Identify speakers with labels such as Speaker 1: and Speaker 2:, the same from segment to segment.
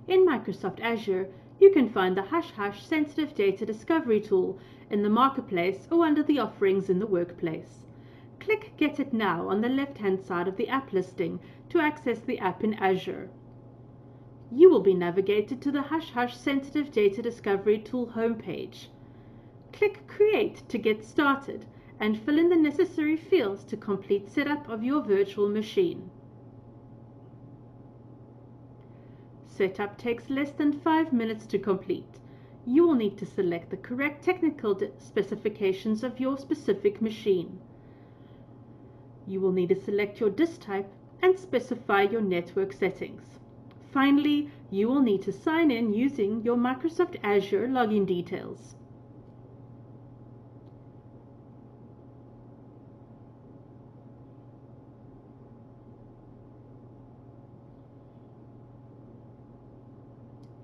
Speaker 1: In Microsoft Azure, you can find the Sensitive Data Discovery tool in the Marketplace or under the offerings in the Workplace. Click Get It Now on the left-hand side of the app listing to access the app in Azure. You will be navigated to the Sensitive Data Discovery tool homepage. Click Create to get started and fill in the necessary fields to complete setup of your virtual machine. Setup takes less than 5 minutes to complete. You will need to select the correct technical specifications of your specific machine. You will need to select your disk type and specify your network settings. Finally, you will need to sign in using your Microsoft Azure login details.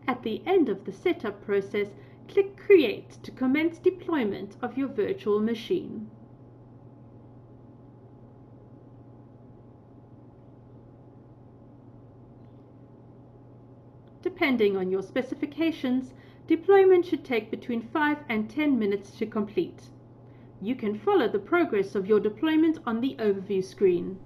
Speaker 1: At the end of the setup process, click Create to commence deployment of your virtual machine. Depending on your specifications, deployment should take between 5 and 10 minutes to complete. You can follow the progress of your deployment on the overview screen.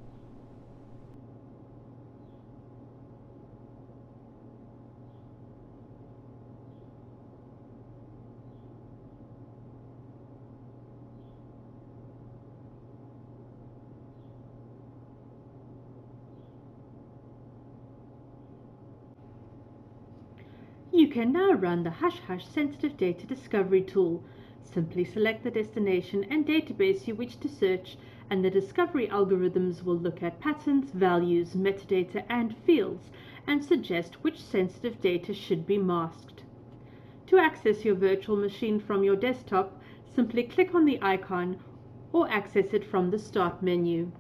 Speaker 1: You can now run the Sensitive Data Discovery tool. Simply select the destination and database you wish to search, and the discovery algorithms will look at patterns, values, metadata, and fields, and suggest which sensitive data should be masked. To access your virtual machine from your desktop, simply click on the icon or access it from the Start menu.